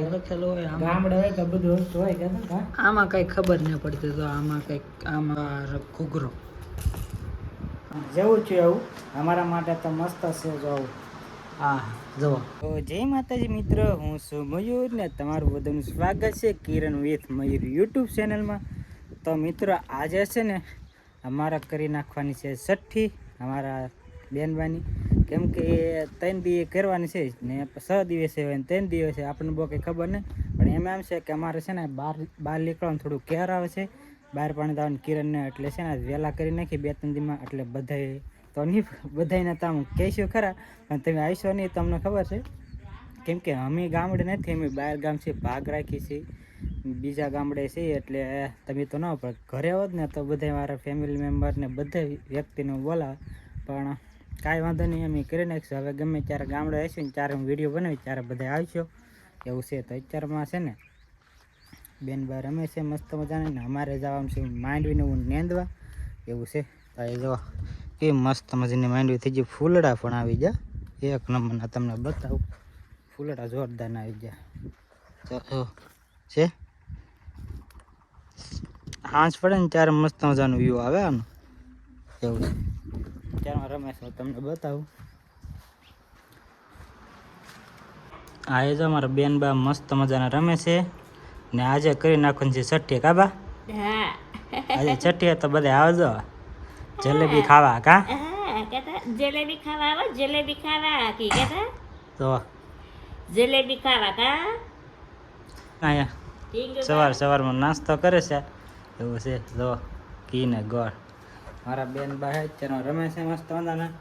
લખેલું હોય ગામડે હોય કે બધું વસ્તુ હોય કે આમાં કઈ ખબર ન પડતી તો આમાં કઈક આમાં ઘૂઘરો જેવું છે એવું અમારા માટે તો મસ્ત છે જો આવું. હા જુઓ. તો જય માતાજી મિત્રો, હું છું મયુર ને તમારું બધાનું સ્વાગત છે કિરણ વિથ મયુર યુટ્યુબ ચેનલમાં. તો મિત્રો આજે છે ને અમારા કરી નાખવાની છે છઠ્ઠી અમારા બેનબાની, કેમ કે 3 દિવસ કરવાની છે ને 6 દિવસે હોય ને 3 દિવસે આપણને બહુ કંઈ ખબર નહીં, પણ એમ છે કે અમારે છે ને બહાર નીકળવાનું થોડું કેર આવે છે, બહાર પાણી દાવાનું કિરણને, એટલે છે ને વહેલા કરી નાખી 2-3 દીમાં, એટલે બધાય તો નહીં બધાને તો આમ કહીશું ખરા, પણ તમે આવશો નહીં તમને ખબર છે, કેમ કે અમે ગામડે નથી, અમે બહાર ગામ છે, ભાગ રાખી છીએ બીજા ગામડે છીએ, એટલે તમે તો ન પણ ઘરે હોત ને તો બધા મારા ફેમિલી મેમ્બરને બધા વ્યક્તિને બોલાવે, પણ કાંઈ વાંધો નહીં, અમે કરી નાખીશું. હવે ગમે ત્યારે ગામડે આવીશું ને ત્યારે હું વિડીયો બનાવી ત્યારે બધા આવશો એવું છે. તો અત્યારમાં છે ને બેન બા રમે છે મસ્ત મજાની, ને અમારે જવાનું છે માંડવીને હું નેંદવા એવું છે. તો એ જો કે મસ્ત મજાની માંડવી થઈ ગઈ, ફૂલડા પણ આવી ગયા એક નંબરના, તમને બતાવું ફૂલડા જોરદાર આવી ગયા તો છે. હાંસ પડે ને ત્યારે મસ્ત મજાનું વ્યૂ આવે આનું એવું છે. ત્યારમાં રમે છે તમને બતાવું. આ એ જો અમારા બેન બા મસ્ત મજાના રમે છે ને આજે કરી નાખવાની છે છઠ્ઠી કાબા. આજે છઠ્ઠી તો બધા આવજો જલેબી ખાવા. કા જલેબી ખાવા આવો, જલેબી ખાવા કી કેતા તો જલેબી ખાવા કા અહીંયા સવારમાં નાસ્તો કરે છે એવું છે. જો ઘી ને ગોળ મારા બેન બા અત્યારમાં રમે છે મસ્ત મજાના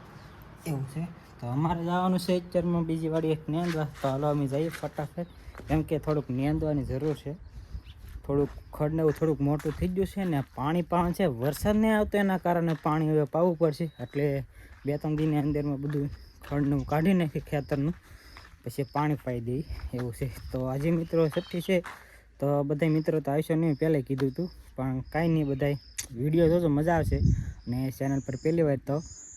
એવું છે. તો અમારે જવાનું છે અત્યારમાં બીજી વાડી એક નેંદવા, તો હાલો અમે જઈએ ફટાફટ, કેમ કે થોડુંક નેંદવાની જરૂર છે, થોડુંક ખડને એવું થોડુંક મોટું થઈ ગયું છે ને પાણી પાવાનું છે, વરસાદ નહીં આવતો એના કારણે પાણી હવે પાવું પડશે, એટલે 2-3 દિનની અંદરમાં બધું ખડનું કાઢી નાખી ખેતરનું, પછી પાણી પાઈ દઈ એવું છે. તો આજે મિત્રો છઠ્ઠી છે તો બધા મિત્રો તો આવશો નહીં, પહેલાં કીધું હતું, પણ કાંઈ નહીં, બધા વિડીયો જોજો મજા આવશે, ને ચેનલ પર પહેલી વાર તો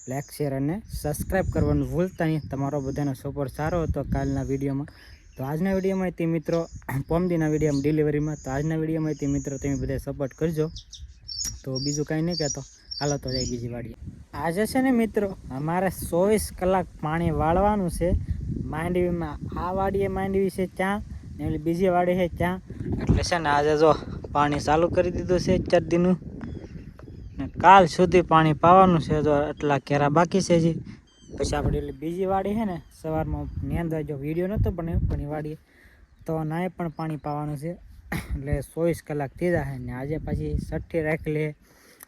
લાઈક શેર અને સબસ્ક્રાઈબ કરવાનું ભૂલતા નહીં. તમારો બધાનો સપોર્ટ સારો હતો કાલના વિડીયોમાં, તો આજના વિડીયોમાં તે મિત્રો પોમદીના વિડીયોમાં ડિલિવરીમાં, તો આજના વિડીયોમાં તે મિત્રો તમે બધા સપોર્ટ કરજો. તો બીજું કાંઈ નહીં કહેતો, હાલો તો જાય બીજી વાડીએ. આજે છે ને મિત્રો અમારે 24 કલાક પાણી વાળવાનું છે માંડવીમાં. આ વાડીએ માંડવી છે ત્યાં ને ઓલી બીજી વાડી છે ત્યાં, એટલે છે ને આજે જો પાણી ચાલુ કરી દીધું છે 4 દિનનું, ને કાલ સુધી પાણી પાવાનું છે. જો એટલા કેરા બાકી છે હજી, પછી આપણે એટલે બીજી વાડી છે ને સવારમાં નેંદવા જો વિડીયો નહોતો પણ એ વાડીએ તો નાય પણ પાણી પાવાનું છે, એટલે 24 કલાક થઈ જાય ને આજે પાછી છઠ્ઠી રાખી લે,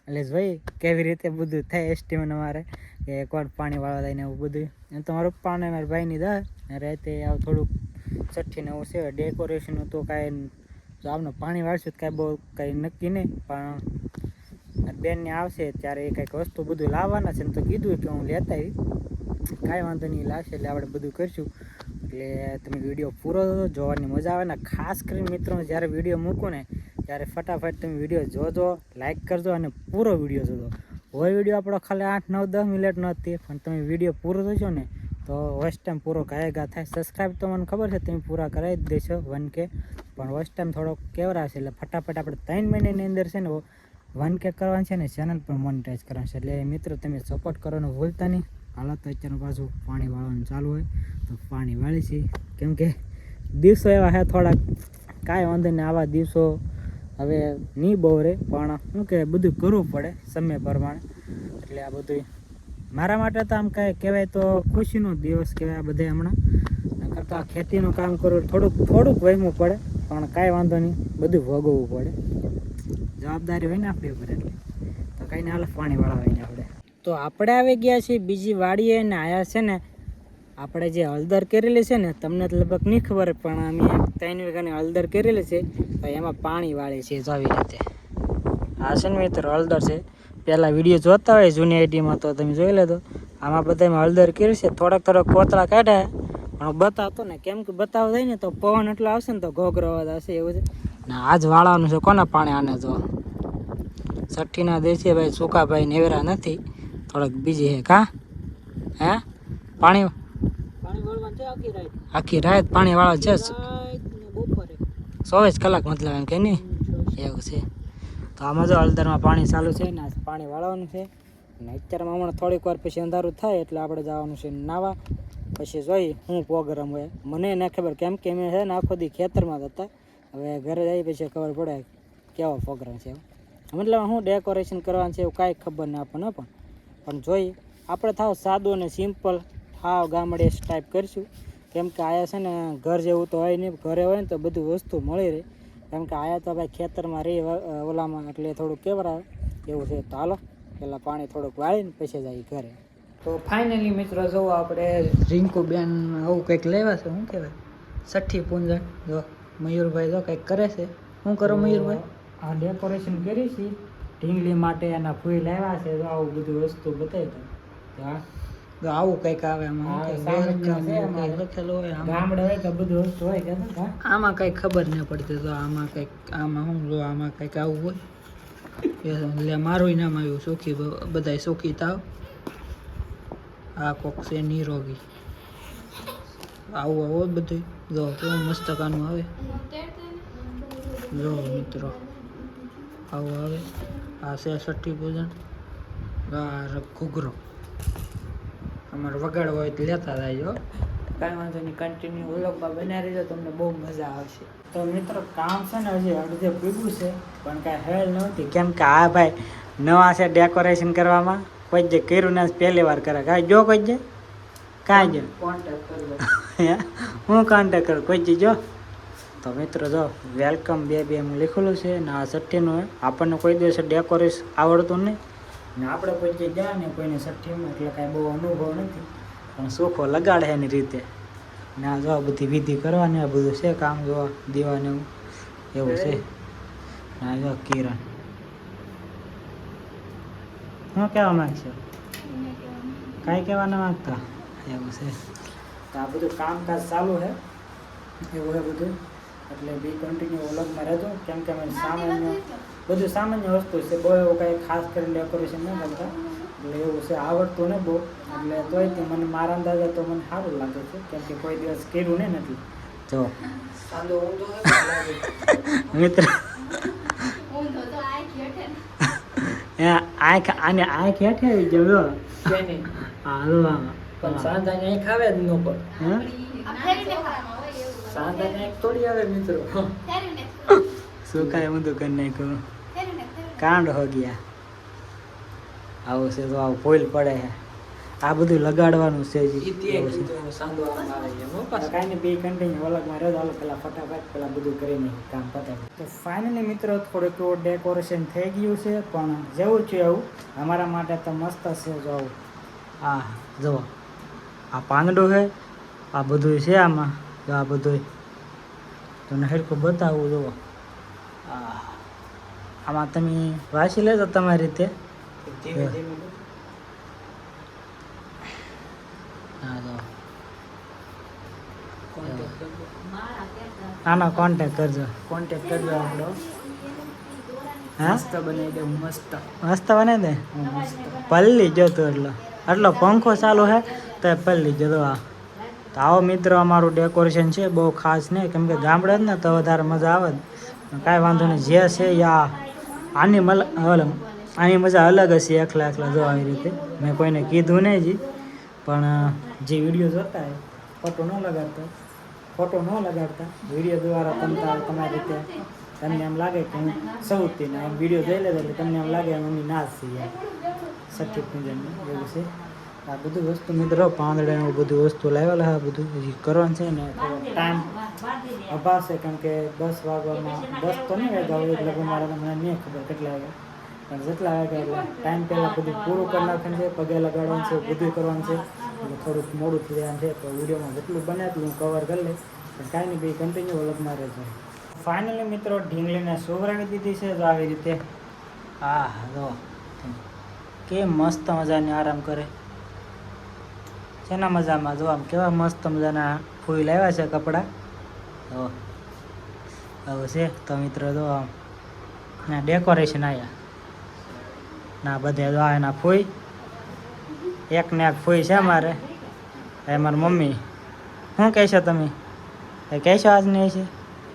એટલે જોઈ કેવી રીતે બધું થાય એસ્ટિમેટ અમારે કે કોણ પાણી વાળવા થાય ને એવું બધું. એમ તો મારા પપ્પાને મારા ભાઈની દા રાતે આવું થોડુંક છઠ્ઠીને એવું છે ડેકોરેશન તો કાંઈ જો આપણે પાણી વાળશું તો કાંઈ બહુ કાંઈ નક્કી નહીં, પણ બેનને આવશે ત્યારે એ કંઈક વસ્તુ બધું લાવવાના છે ને, તો કીધું કે હું લેતા આવી, કાંઈ વાંધો નહીં લાવશે એટલે આપણે બધું કરીશું. એટલે તમે વિડીયો પૂરો જોવાની મજા આવે ને, ખાસ કરીને મિત્રો જ્યારે વિડીયો મૂકું ને ત્યારે ફટાફટ તમે વિડીયો જોજો, લાઈક કરજો અને પૂરો વિડીયો જોજો. હોય વિડીયો આપણો ખાલી 8-9-10 મિનિટ નથી, પણ તમે વિડીયો પૂરો જોશો ને તો વોચ ટાઈમ પૂરો ગાયગા થાય. સબસ્ક્રાઈબ તો મને ખબર છે તમે પૂરા કરાવી જ દેશો 1K, પણ વોચ ટાઈમ થોડો કેવરાશે, એટલે ફટાફટ આપણે 3 મહિનાની અંદર છે ને 1K કરવાનું છે ને ચેનલ પણ મોનેટાઈઝ કરવાનું છે. એટલે મિત્રો તમે સપોર્ટ કરવાનું ભૂલતા નહીં. હાલો તો અત્યારનું પાછું પાણી વાળવાનું ચાલુ હોય તો પાણી વાળી છે, કેમ કે દિવસો એવા છે થોડાક, કાંઈ વાંધો નહીં, આવા દિવસો હવે નહીં બહુ રહે, પણ શું કે બધું કરવું પડે સમય પ્રમાણે. એટલે આ બધું મારા માટે તો આમ કાંઈ કહેવાય તો ખુશીનો દિવસ કહેવાય. આ બધા હમણાં કરતાં ખેતીનું કામ કરવું થોડુંક વહેમવું પડે, પણ કાંઈ વાંધો નહીં, બધું ભોગવવું પડે, જવાબદારી હોય ને આપણી ઉપર, એટલે તો કાંઈ ને હાલ પાણી વાળા હોય ને આપણે. તો આપણે આવી ગયા છીએ બીજી વાડીએ ને આયા છે ને આપણે જે હળદર કરેલી છે ને, તમને તો લગભગ નહીં ખબર, પણ અમે 3 વીઘાની હળદર કરેલી છે, તો એમાં પાણી વાળે છે જો આવી રીતે. આ છે ને મિત્રો હળદર છે, પહેલાં વિડીયો જોતા હોય જૂની આઈડીમાં તો તમે જોઈ લેજો. આમાં બધામાં હળદર કરી છે, થોડાક કોતરા કાઢ્યા, પણ બતાવતો ને, કેમ કે બતાવ થાય ને તો પવન એટલો આવશે ને તો ઘોઘરો અવાજ આવશે એવું છે ને. આજ વાળવાનું છે કોના પાણી આને જો છઠ્ઠીના દેશે ભાઈ, સુકાભાઈ નેવરા નથી, થોડાક બીજી હે. કા હે પાણી વાળવાનું છે આખી રાત પાણી વાળવા છે, 24 કલાક મતલબ એમ કે નહીં એવું છે. તો આમાં જો હળદરમાં પાણી ચાલુ છે ને પાણી વાળવાનું છે ને અત્યારમાં હમણાં થોડીક વાર પછી અંધારું થાય એટલે આપણે જવાનું છે નાવા. પછી જોઈ હું પ્રોગ્રામ હોય મને ના ખબર કેમ કે મેં છે ને આખો દી ખેતરમાં જ હતા. હવે ઘરે જઈ પછી ખબર પડે કેવો પ્રોગ્રામ છે. મતલબ શું ડેકોરેશન કરવાનું છે એવું કાંઈ ખબર ના આપણને પણ જોઈએ આપણે થાવ સાદું અને સિમ્પલ થાવ ગામડે ટાઈપ કરીશું. કેમ કે આયા છે ને ઘર જેવું તો હોય નહીં. ઘરે હોય ને તો બધું વસ્તુ મળી રહે. કેમ કે આયા તો ભાઈ ખેતરમાં રહી ઓલામાં એટલે થોડુંક કેવરાવે એવું છે. તો હાલો પહેલાં પાણી થોડુંક વાળીને પછી જઈએ ઘરે. તો ફાઇનલી મિત્રો જો આપણે રિંકુ બેન આવું કંઈક લેવા છે. શું કહેવાય છઠ્ઠી પૂંજન. જો મયુરભાઈ જો કંઈક કરે છે. શું કરો મયુરભાઈ? આ ડેકોરેશન કરી છે ઢીંગલી માટે એના ફૂલ લાવ્યા છે. આવું બધું વસ્તુ બતાવી તો હા તો આવું કંઈક આવે આમાં લખેલું હોય ગામડે હોય તો બધું વસ્તુ હોય કે આમાં કંઈ ખબર નહીં પડતી. તો આમાં કંઈક આમાં શું જો આમાં કંઈક આવું હોય એટલે મારું નામ આવ્યું સુખી. બધાય સુખી થાવ. આ કોક છે નિરોગી. આવું આવો બધું જો કેવું મસ્ત કાનું આવે. જો મિત્રો આવું આવે. આ છે છઠ્ઠી પૂજન. આ ઘૂઘરો અમારે વગાડવો હોય તો લેતા જાય. કાંઈ વાંધો નહીં કન્ટિન્યુ વ્લોગમાં બનાવી રહેજો તમને બહુ મજા આવશે. તો મિત્રો કામ છે ને હજી અડધે પૂગ્યું છે પણ કાંઈ હેલ નહોતી. કેમ કે આ ભાઈ નવા છે ડેકોરેશન કરવામાં. કોઈ જે કર્યું ને પહેલી વાર કરે કાંઈ જો કોઈ જે કાંઈ જો કોન્ટેક્ટ કરજો. હું કોન્ટેક્ટ કરું કોઈ જે જો. તો મિત્રો જો વેલકમ બે હું લખેલું છે ને આ છઠ્ઠીનું આપણને કોઈ દિવસ ડેકોરેશન આવડતું નહીં ને આપણે કોઈ જે ગયા ને કોઈને છઠ્ઠીમાં એટલે કાંઈ બહુ અનુભવ નથી પણ સુખો લગાડે એની રીતે ને આ જો બધી વિધિ કરવાની આ બધું છે કામ જોવા દેવાનું એવું છે. ને આ જો કિરણ શું કહેવા માંગશો? કાંઈ કહેવા ન માંગતા એવું છે. તો આ બધું કામકાજ ચાલુ છે એવું છે બધું. એટલે બી કન્ટિન્યુ વ્લોગમાં રહેજો. કેમ કે અમે બધું સામાન્ય વસ્તુ છે. બહુ એવું કાંઈ ખાસ કરીને ડેકોરેશન ન કરતા એટલે એવું છે આવડતું ને બહુ એટલે તોય તે મને મારા અંદાજે તો મને સારું લાગે છે. કેમ કે કોઈ દિવસ કર્યું નહીં નથી. જો મિત્ર આને આંખ હેઠે આવી ગયો. હાલો આમાં પણ સાંધાને અહીં ખાવે જ ન પડે. સાંધાને અહીં થોડી આવે મિત્રો. શું કાંઈ ઊંધું કરી નાખ્યું કાંડ હો ગયા. આવું છે તો આવું ફોઇલ પડે છે. આ બધું લગાડવાનું છે કાંઈ નહીં બી કન્ટિન્યુ અલગમાં રહેતો. હાલો પેલા ફટાફટ પેલા બધું કરીને કામ પતાવી. તો ફાઇનલી મિત્રો થોડુંક ડેકોરેશન થઈ ગયું છે પણ જેવું છે એવું અમારા માટે તો મસ્ત છે. જો આવું આ જુઓ આ પાંદડું છે આ બધું છે આમાં. જો આ બધું તમને હરખું બતાવું જુઓ. આમાં તમે વાંચી લેજો તમારી રીતે. હા જો આનો કોન્ટેક્ટ કરજો. કોન્ટેક્ટ કરજો આપણો. હા મસ્ત બનાવી દે મસ્ત. મસ્ત બને દે પલ્લી જતો એટલો પંખો ચાલુ છે તો પલ્લી જતો. આ તો આવો મિત્રો અમારું ડેકોરેશન છે બહુ ખાસ નહીં. કેમ કે ગામડે જ ને તો વધારે મજા આવે જ. કાંઈ વાંધો નહીં જે છે આની મજા અલગ હશે. એકલા જો આવી રીતે મેં કોઈને કીધું નહીં જી પણ જે વિડીયો જોતા હોય ફોટો ન લગાડતા વિડીયો દ્વારા તમારી રીતે તમને એમ લાગે કે હું સૌથી ને વિડીયો જોઈ લેતો એટલે તમને એમ લાગે મમ્મી નાચ છીએ છઠ્ઠી પૂજનની એવું છે. આ બધું વસ્તુ મિત્રો પાંદડા એવું બધું વસ્તુ લાવેલા હા બધું હજી કરવાનું છે ને ટાઈમ અભાવ છે. કેમ કે 10 વાગવામાં 10 તો નહીં વાગ્યા હોય એટલે મારે મને નહીં ખબર કેટલા વાગ્યા પણ જેટલા વાગ્યા એટલે ટાઈમ પહેલાં બધું પૂરું કરી નાખવાનું છે. પગે લગાડવાનું છે બધું કરવાનું છે એટલે થોડુંક મોડું થઈ જવાનું છે. તો વિડીયોમાં જેટલું બને એટલું હું કવર કરી લઈશ પણ કાંઈ નહીં ભાઈ કન્ટિન્યુ વ્લોગમાં રહેજો. ફાઇનલી મિત્રો ઢીંગલીને સુવરાવી દીધી છે જો આવી રીતે. હા જો કે મસ્ત મજાની આરામ કરે શેના મજામાં. જો આમ કેવા મસ્ત મજાના ફૂલ લાવ્યા છે કપડાં. જો હવે છે તો મિત્રો જો આમ ના ડેકોરેશન આવ્યા ના બધે જો એના ફૂઈ એક ને એક ફૂઈ છે મારે. એ મારી મમ્મી શું કહેશો તમે? એ કહેશો આજ નહીં છે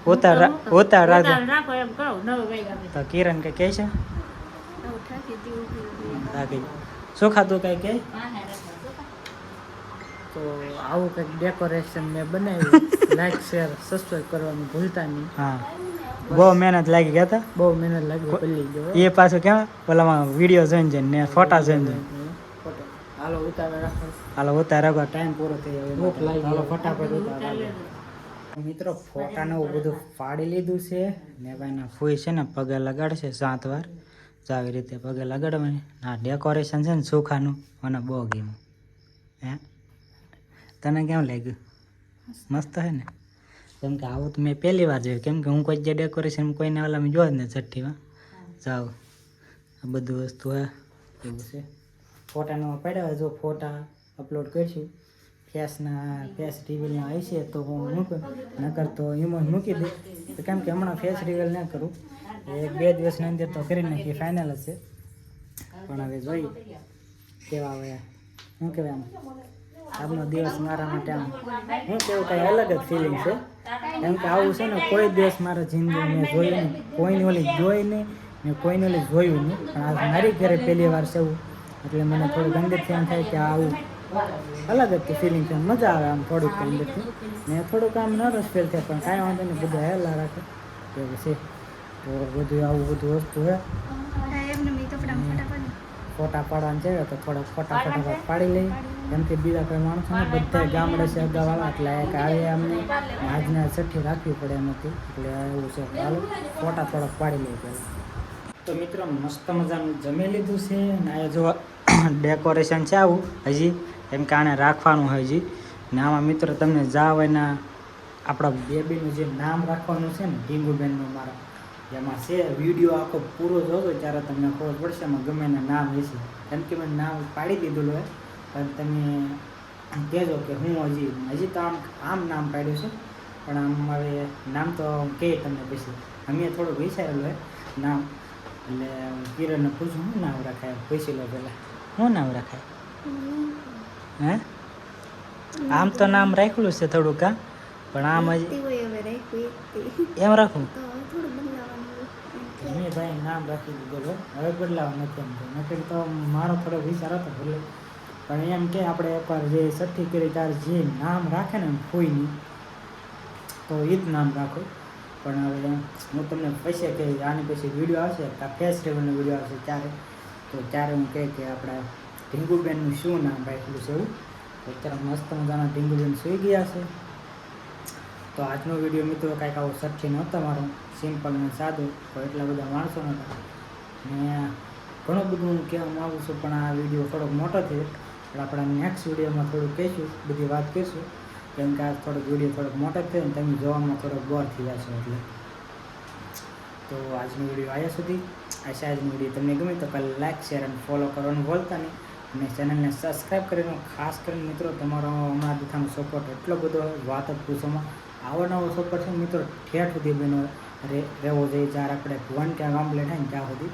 ઉતાર રાજા રાખો એમ કહું 9 વાગ્યા પછી. તો કિરણ કે કહે છે આવું થાકી દીધું. બાકી શું ખાતું કઈ કે વાહે રાખો. તો આવું કંઈક ડેકોરેશન મેં બનાવ્યું. લાઈક શેર સબસ્ક્રાઈબ કરવાનું ભૂલતા નહીં. હા બહુ મહેનત લાગી ગયા હતા બહુ મહેનત લાગી પલ્લી ગયો. એ પાછું કેમ પેલામાં વિડીયો જોઈને જાય ને ફોટા જોઈને જાય ફોટો હાલો ઉતારે રાખો. હાલો ઉતાર રાખો ટાઈમ પૂરો થઈ ગયો ભૂખ લાગી હાલો ગઈ. ફટાફટ ઉતાર મિત્રો ફોટાને એવું બધું પાડી લીધું છે ને ભાઈના ફૂઈ છે ને પગે લગાડશે 7 વાર તો આવી રીતે પગે લગાડવાની આ ડેકોરેશન છે ને સુખાનું મને બહુ ગમ્યું હે તને કેમ લાગ્યું મસ્ત છે ને કેમ કે આવું તો મેં પહેલી વાર જોયું કેમ કે હું કોઈ જે ડેકોરેશન કોઈને ઓલામાં જોવા જ ને છઠ્ઠીમાં જાઓ આ બધું વસ્તુ હે એવું છે ફોટાનો પડ્યા હોય જો ફોટા અપલોડ કરીશું ફેસ રિવીલના આવશે તો હું મૂકું નકર તો એમાં મૂકી દે તો કેમ કે હમણાં ફેસ રિવીલ ના કરું 1-2 દિવસની અંદર તો કરી નાખી ફાઇનલ જ છે પણ હવે જોઈએ કેવા આવે શું કહેવાય આમ આજનો દિવસ મારા માટે આમ શું કેવું કંઈ અલગ જ ફિલિંગ છે કેમ કે આવું છે ને કોઈ દિવસ મારા જિંદગી મેં જોયું નહીં કોઈની ઓલી જોઈ નહીં ને કોઈને ઓલી જોયું નહીં પણ આજ મારી ઘરે પહેલી વાર છે એવું એટલે મને થોડું અંદરથી એમ થાય કે આવું અલગ જ ફિલિંગ છે મજા આવે આમ થોડુંક અંદરથી ને થોડુંક આમ નર્વસ ફીલ થાય પણ કાંઈ વાંધો નહીં બધું હેલા રાખે એવું છે તો બધું આવું બધું વસ્તુ છે ફોટા પાડવાનું છે તો થોડાક ફોટા પાડી લઈ કેમ કે બીજા કોઈ માણસો ને બધા ગામડે છે અગાવાળા એટલે એક આવે અમને આજના છઠ્ઠી રાખવી પડે એમ હતી એટલે એવું છે ચાલો ફોટા થોડાક પાડી લઈએ પહેલાં તો મિત્રો મસ્ત મજાનું જમી લીધું છે ને આ જો ડેકોરેશન છે આવું હજી કેમ કે આને રાખવાનું હોય હજી ને આમાં મિત્રો તમને જાવના આપણા બેબીનું જે નામ રાખવાનું છે ને ઢીંગુબેનનું મારા જેમાં છે વિડીયો આખો પૂરો જોજો ત્યારે તમને ખબર પડશે એમાં ગમે એના નામ હશે કેમ કે મેં નામ પાડી દીધું હોય પણ તમે કહેજો કે હું હજી તો આમ નામ પાડ્યું છે પણ આમ હવે નામ તો કહે તમને પછી અમે થોડુંક વિચારેલું હોય નામ એટલે કિરણને પૂછું શું નામ રાખાય પૂછી લો પહેલાં શું નામ રાખાય હે આમ તો નામ રાખેલું છે થોડુંક હા પણ આમ હજી એમ રાખું મેં ભાઈ નામ રાખી દીધું હવે બદલાવા નથી એમ નકર તો મારો થોડો વિચાર હતો ભલે પણ એમ કે આપણે એકવાર જે છઠ્ઠી કરી ત્યારે જે નામ રાખે ને કોઈની તો એ જ નામ રાખો પણ હવે હું તમને પછી કે આની પછી વિડીયો આવશે કે ફેસ રિવીલનો વિડીયો આવશે ત્યારે હું કહે કે આપણે ઢીંગુબેનનું શું નામ રાખેલું છે એવું અત્યારે મસ્ત મજાના ઢીંગુબેન સૂઈ ગયા છે તો આજનો વિડીયો મિત્રો કાંઈક આવો છઠ્ઠી નહોતો મારો સિમ્પલ અને સાદું તો એટલા બધા માણસો નહોતા ને ઘણું બધું હું કહેવા માગું છું પણ આ વિડીયો થોડોક મોટો થયો એટલે આપણે નેક્સ્ટ વિડીયોમાં થોડુંક કહીશું બધી વાત કહીશું કેમ કે આ થોડોક વિડીયો થોડોક મોટો થયો ને તમે જોવામાં થોડોક બોર થઈ જશો એટલે તો આજનો વિડીયો આવ્યા સુધી આજનો વિડીયો તમને ગમે તો કાલે લાઇક શેર અને ફોલો કરવાનું ભૂલતા નહીં અને ચેનલને સબસ્ક્રાઈબ કરીને ખાસ કરીને મિત્રો તમારો અમારા દીઠાનો સપોર્ટ એટલો બધો વાત જ પૂછવામાં આવો નવો સપોર્ટ છે મિત્રો ઠેઠ સુધી બનો રહેવો જોઈએ જ્યારે આપણે 1K કમ્પ્લીટ થાય ને ત્યાં સુધી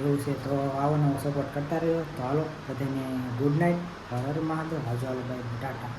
એવું છે તો આવો નવો સપોર્ટ કરતા રહ્યો તો હાલો બધાને ગુડ નાઇટ હર હર મહાદેવ હાજો હાલો ભાઈ ટાટા